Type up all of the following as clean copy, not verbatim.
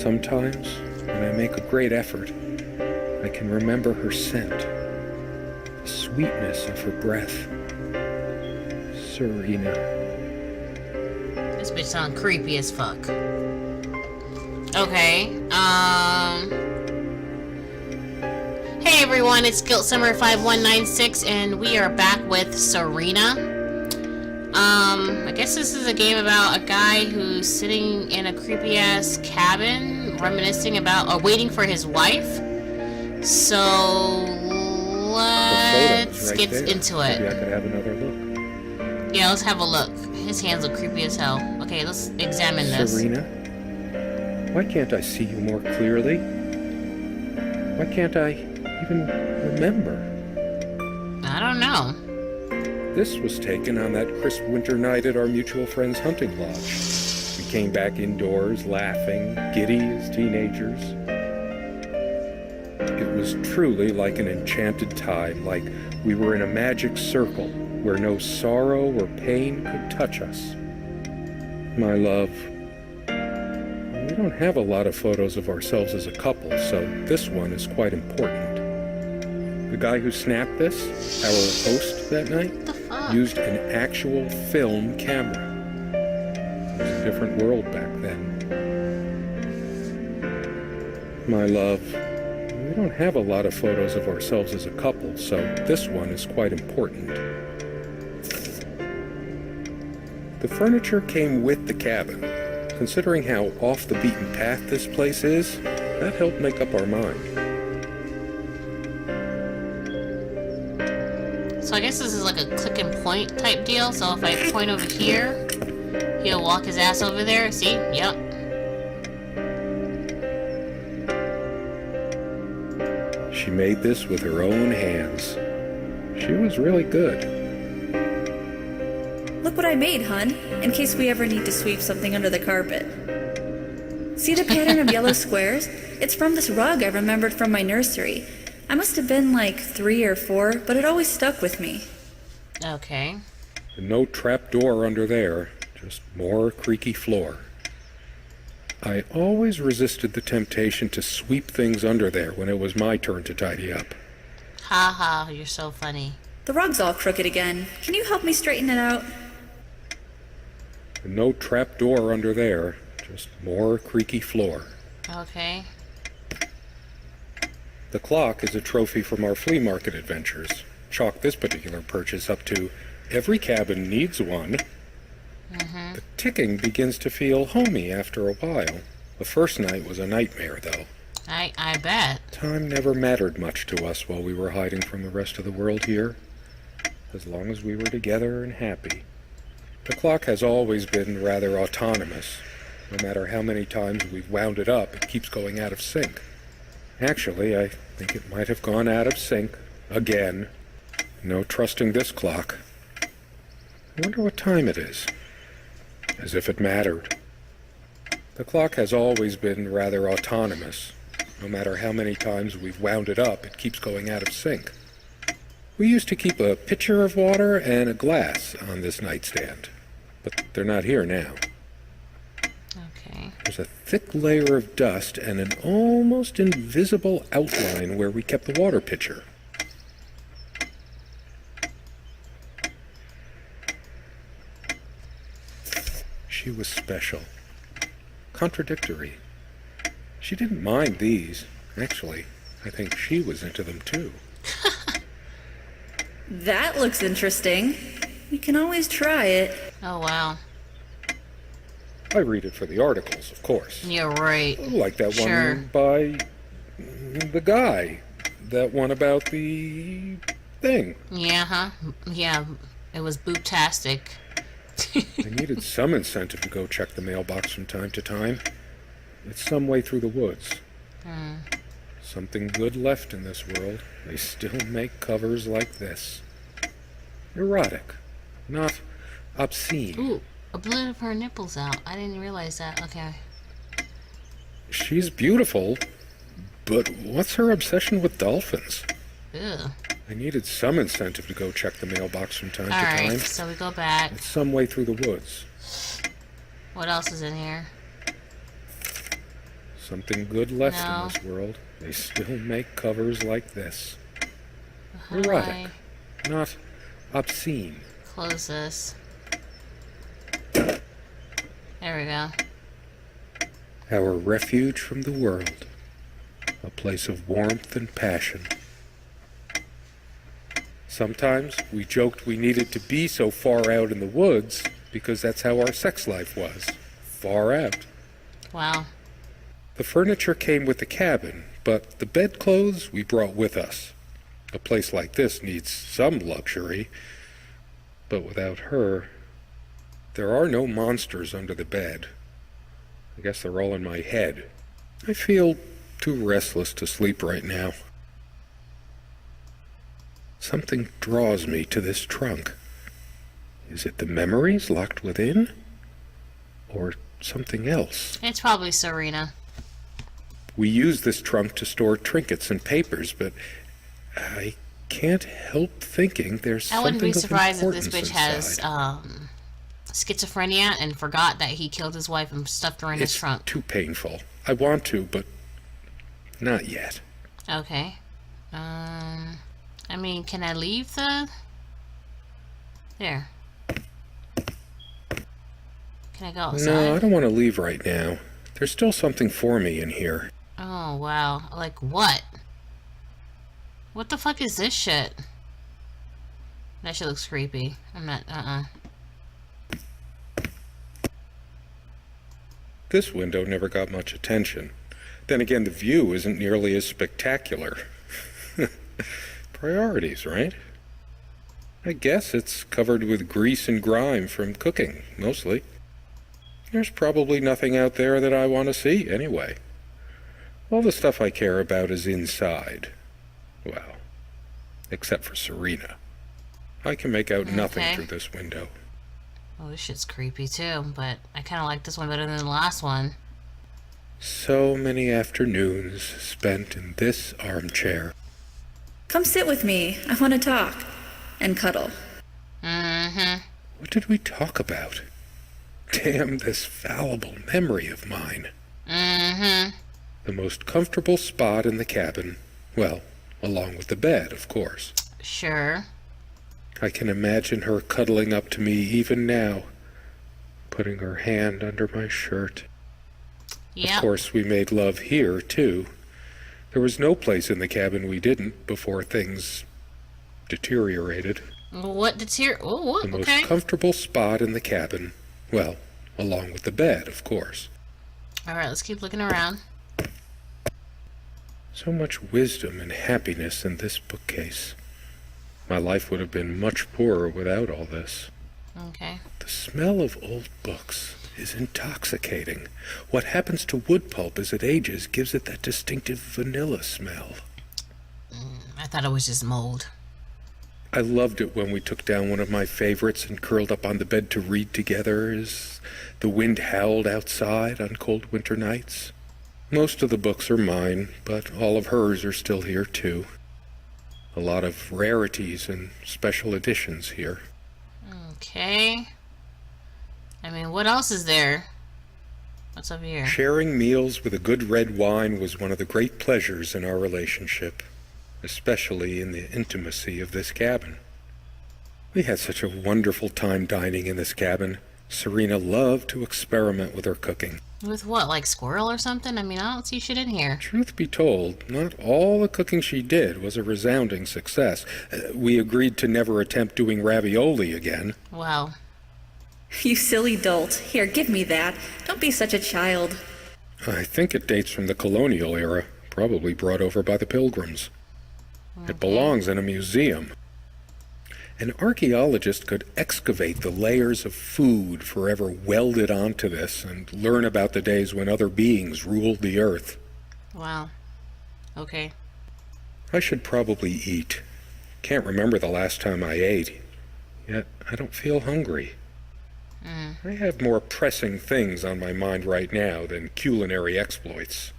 Sometimes, when I make a great effort, I can remember her scent, the sweetness of her breath. Serena. This bitch sound creepy as fuck. Okay, hey everyone, it's Guilt Summer 5196, and we are back with Serena. I guess this is a game about a guy who's sitting in a creepy-ass cabin, reminiscing about, or waiting for his wife. So, let's get into it. Maybe I could have another look. Yeah, let's have a look. His hands look creepy as hell. Okay, let's examine this. Serena, why can't I see you more clearly? Why can't I even remember? I don't know. This was taken on that crisp winter night at our mutual friend's hunting lodge. We came back indoors, laughing, giddy as teenagers. It was truly like an enchanted time, like we were in a magic circle where no sorrow or pain could touch us. My love, we don't have a lot of photos of ourselves as a couple, so this one is quite important. The guy who snapped this, our host that night, used an actual film camera. It was a different world back then. My love, we don't have a lot of photos of ourselves as a couple, so this one is quite important. The furniture came with the cabin. Considering how off the beaten path this place is, that helped make up our mind. So I guess this is like a click and point type deal. So if I point over here, he'll walk his ass over there. See? Yep. She made this with her own hands. She was really good. Look what I made, hun, in case we ever need to sweep something under the carpet. See the pattern of yellow squares? It's from this rug I remembered from my nursery. I must have been like 3 or 4, but it always stuck with me. Okay. No trap door under there, just more creaky floor. I always resisted the temptation to sweep things under there when it was my turn to tidy up. Ha ha, you're so funny. The rug's all crooked again. Can you help me straighten it out? No trap door under there, just more creaky floor. Okay. The clock is a trophy from our flea market adventures. Chalk this particular purchase up to every cabin needs one. The ticking begins to feel homey after a while. The first night was a nightmare, though. I bet. Time never mattered much to us while we were hiding from the rest of the world here. As long as we were together and happy. The clock has always been rather autonomous. No matter how many times we've wound it up, it keeps going out of sync. Actually, I think it might have gone out of sync again. No trusting this clock. I wonder what time it is. As if it mattered. The clock has always been rather autonomous. No matter how many times we've wound it up, it keeps going out of sync. We used to keep a pitcher of water and a glass on this nightstand, but they're not here now. Okay. There's a thick layer of dust and an almost invisible outline where we kept the water pitcher. She was special. Contradictory. She didn't mind these. Actually, I think she was into them too. That looks interesting. We can always try it. Oh wow. I read it for the articles, of course. You're right. Like that one by the guy. That one about the thing. Yeah, huh? Yeah, it was boobtastic. I needed some incentive to go check the mailbox from time to time. It's some way through the woods. Something good left in this world. They still make covers like this. Erotic. Not obscene. Ooh, a bit of her nipples out. I didn't realize that. Okay. She's beautiful, but what's her obsession with dolphins? Ew. I needed some incentive to go check the mailbox from time to time. Alright, so we go back. It's some way through the woods. What else is in here? something good left No. in this world, they still make covers like this. How do Erotic, I not obscene. close this? There we go. Our refuge from the world, a place of warmth and passion. Sometimes we joked we needed to be so far out in the woods because that's how our sex life was. Far out. Wow. The furniture came with the cabin, but the bedclothes we brought with us. A place like this needs some luxury, but without her, there are no monsters under the bed. I guess they're all in my head. I feel too restless to sleep right now. Something draws me to this trunk. Is it the memories locked within? Or something else? It's probably Serena. We use this trunk to store trinkets and papers, but I can't help thinking there's I something wouldn't be of surprised if this importance bitch has inside. schizophrenia and forgot that he killed his wife and stuffed her in his It's trunk. too painful. I want to, but not yet. Okay. I mean, can I leave the... There. Can I go outside? No, I don't want to leave right now. There's still something for me in here. Oh, wow. Like what? What the fuck is this shit? That shit looks creepy. I'm not, This window never got much attention. Then again, the view isn't nearly as spectacular. Priorities, right? I guess it's covered with grease and grime from cooking, mostly. There's probably nothing out there that I want to see, anyway. All the stuff I care about is inside. Well, except for Serena. I can make out nothing Okay. through this window. Oh, this shit's creepy too, but I kind of like this one better than the last one. So many afternoons spent in this armchair. Come sit with me. I want to talk. And cuddle. Mm-hmm. What did we talk about? Damn this fallible memory of mine. Mm-hmm. The most comfortable spot in the cabin. Well, along with the bed, of course. Sure. I can imagine her cuddling up to me even now, putting her hand under my shirt. Yep. Of course, we made love here, too. There was no place in the cabin we didn't before things deteriorated. What Oh, what? The most Okay. comfortable spot in the cabin. Well, along with the bed, of course. Alright, let's keep looking around. So much wisdom and happiness in this bookcase. My life would have been much poorer without all this. Okay. The smell of old books is intoxicating. What happens to wood pulp as it ages gives it that distinctive vanilla smell. I thought it was just mold. I loved it when we took down one of my favorites and curled up on the bed to read together as the wind howled outside on cold winter nights. Most of the books are mine, but all of hers are still here too. A lot of rarities and special editions here. Okay. I mean, what else is there? What's up here? Sharing meals with a good red wine was one of the great pleasures in our relationship, especially in the intimacy of this cabin. We had such a wonderful time dining in this cabin. Serena loved to experiment with her cooking. With what, like squirrel or something? I mean, I don't see shit in here. Truth be told, not all the cooking she did was a resounding success. We agreed to never attempt doing ravioli again. Well, You silly dolt. Here, give me that. Don't be such a child. I think it dates from the colonial era, probably brought over by the Pilgrims. It belongs in a museum. An archaeologist could excavate the layers of food forever welded onto this and learn about the days when other beings ruled the earth. wow. Okay. I should probably eat. Can't remember the last time I ate. Yet I don't feel hungry. I have more pressing things on my mind right now than culinary exploits.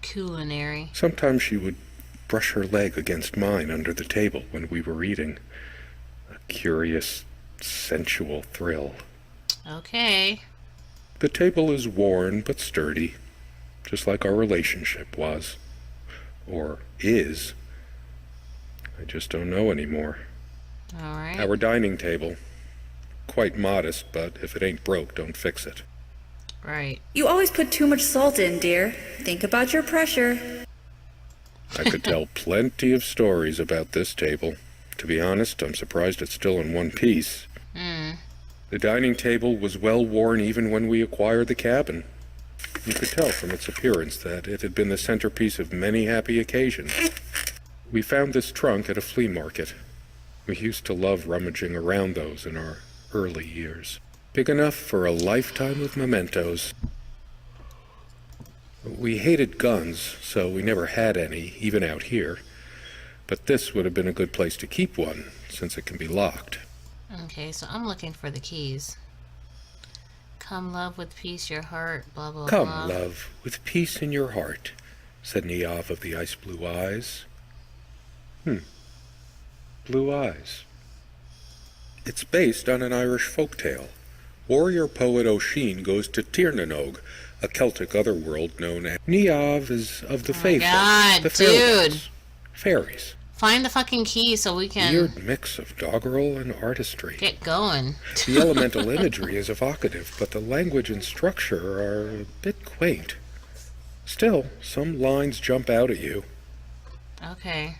Culinary. Sometimes she would brush her leg against mine under the table when we were eating. A curious, sensual thrill. Okay. The table is worn but sturdy. just like our relationship was. Or is. I just don't know anymore. All right. Our dining table. Quite modest, but if it ain't broke, don't fix it. Right. You always put too much salt in, dear. Think about your pressure. I could tell plenty of stories about this table. To be honest, I'm surprised it's still in one piece. The dining table was well worn even when we acquired the cabin. You could tell from its appearance that it had been the centerpiece of many happy occasions. We found this trunk at a flea market. We used to love rummaging around those in our early years. Big enough for a lifetime of mementos. We hated guns, so we never had any, even out here. But this would have been a good place to keep one, since it can be locked. Okay, so I'm looking for the keys. Come, love, with peace, your heart, blah, blah, Come, blah. love, with peace in your heart, said Niamh of the ice-blue eyes. Blue eyes. It's based on an Irish folktale. Warrior poet O'Sheen goes to Tirnanog, a Celtic otherworld known as Niamh is of the faithful. God, the dude. ones. Fairies. Find the fucking key so we can Weird mix of doggerel and artistry. get going. The elemental imagery is evocative, but the language and structure are a bit quaint. Still, some lines jump out at you. Okay.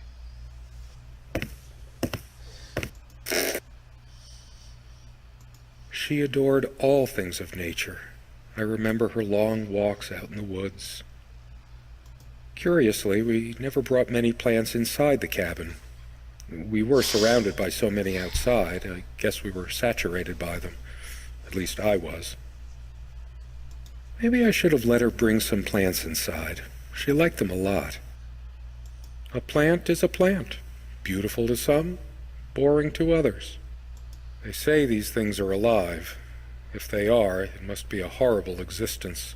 She adored all things of nature. I remember her long walks out in the woods. Curiously, we never brought many plants inside the cabin. We were surrounded by so many outside, I guess we were saturated by them. At least I was. Maybe I should have let her bring some plants inside. She liked them a lot. A plant is a plant. Beautiful to some, boring to others. They say these things are alive. If they are, it must be a horrible existence,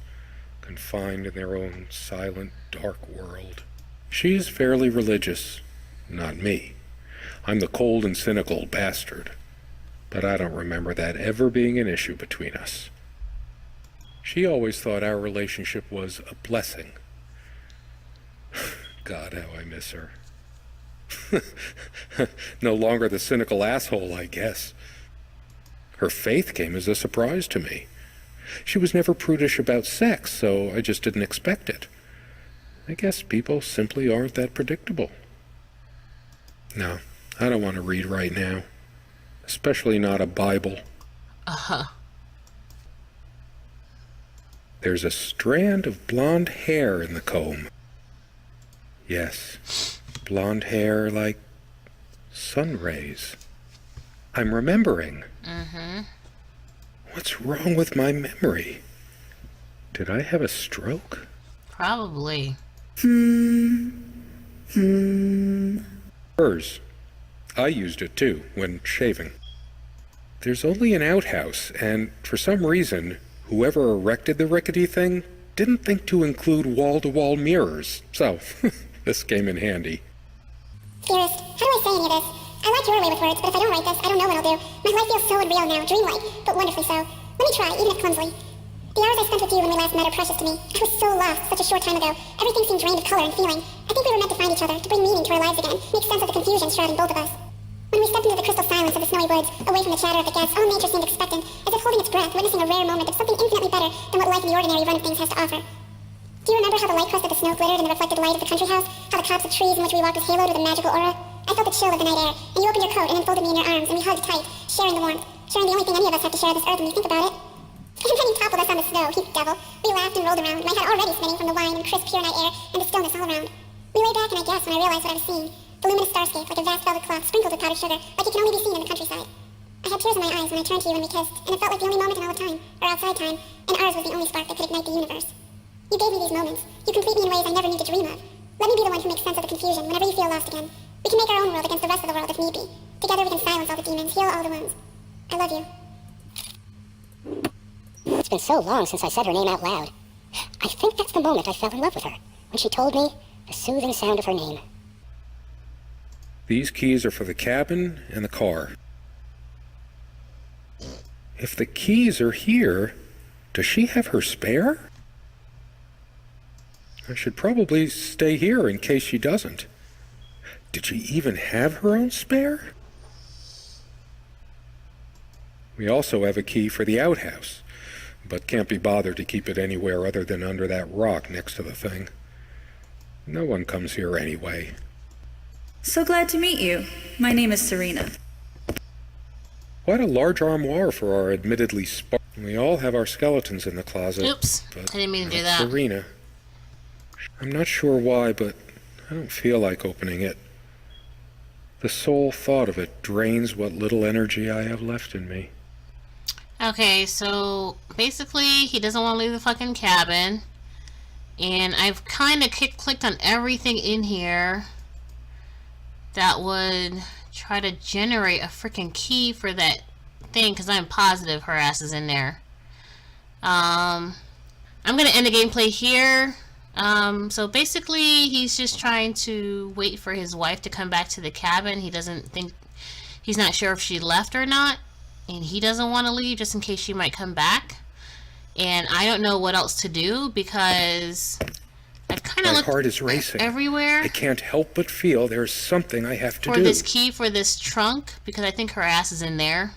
confined in their own silent, dark world. She is fairly religious. Not me. I'm the cold and cynical bastard. But I don't remember that ever being an issue between us. She always thought our relationship was a blessing. God, how I miss her. No longer the cynical asshole, I guess. Her faith came as a surprise to me. She was never prudish about sex, so I just didn't expect it. I guess people simply aren't that predictable. No, I don't want to read right now. Especially not a Bible. Uh-huh. There's a strand of blonde hair in the comb. Yes, blonde hair like sun rays. I'm remembering. What's wrong with my memory? Did I have a stroke? Probably. Hers. I used it too, when shaving. There's only an outhouse, and for some reason, whoever erected the rickety thing didn't think to include wall-to-wall mirrors, so this came in handy. Dearest, how do I say any of this? I like your way with words, but if I don't write this, I don't know what I'll do. My life feels so unreal now, dreamlike, but wonderfully so. Let me try, even if clumsily. The hours I spent with you when we last met are precious to me. I was so lost, such a short time ago. Everything seemed drained of color and feeling. I think we were meant to find each other, to bring meaning to our lives again, make sense of the confusion shrouding both of us. When we stepped into the crystal silence of the snowy woods, away from the chatter of the guests, all nature seemed expectant, as if holding its breath, witnessing a rare moment of something infinitely better than what life in the ordinary run of things has to offer. Do you remember how the light crust of the snow glittered in the reflected light of the country house? How the tops of trees in which we walked was haloed with a magical aura? I felt the chill of the night air, and you opened your coat and enfolded me in your arms, and we hugged tight, sharing the warmth, sharing the only thing any of us have to share on this earth when you think about it. And then he toppled us on the snow, he devil. We laughed and rolled around, my head already spinning from the wine and crisp, pure night air, and the stillness all around. We lay back, and I gasped when I realized what I was seeing. The luminous starscape, like a vast velvet cloth sprinkled with powdered sugar, like it can only be seen in the countryside. I had tears in my eyes when I turned to you when we kissed, and it felt like the only moment in all of time, or outside time, and ours was the only spark that could ignite the universe. You gave me these moments. You complete me in ways I never knew to dream of. Let me be the one who makes sense of the confusion whenever you feel lost again. We can make our own world against the rest of the world if need be. Together we can silence all the demons, heal all the wounds. I love you. It's been so long since I said her name out loud. I think that's the moment I fell in love with her, when she told me the soothing sound of her name. These keys are for the cabin and the car. If the keys are here, does she have her spare? I should probably stay here in case she doesn't. Did she even have her own spare? We also have a key for the outhouse, but can't be bothered to keep it anywhere other than under that rock next to the thing. No one comes here anyway. So glad to meet you. My name is Serena. Quite a large armoire for our admittedly sparse. We all have our skeletons in the closet. Oops, but I didn't mean to do not that. Serena. I'm not sure why, but I don't feel like opening it. The sole thought of it drains what little energy I have left in me. Okay, so basically he doesn't want to leave the fucking cabin. And I've kind of clicked on everything in here that would try to generate a freaking key for that thing, because I'm positive her ass is in there. I'm going to end the gameplay here. So basically he's just trying to wait for his wife to come back to the cabin. He's not sure if she left or not, and he doesn't want to leave just in case she might come back. And I don't know what else to do because I've kind of My looked heart is racing. everywhere I can't help but feel there's something I have to for do. this key for this trunk, because I think her ass is in there.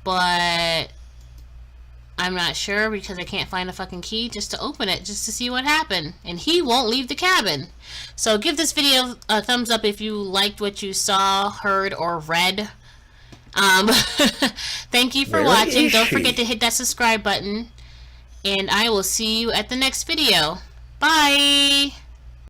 But I'm not sure because I can't find a fucking key just to open it, just to see what happened. And he won't leave the cabin. So give this video a thumbs up if you liked what you saw, heard, or read. Thank you for Where watching. is Don't she? forget to hit that subscribe button. And I will see you at the next video. Bye!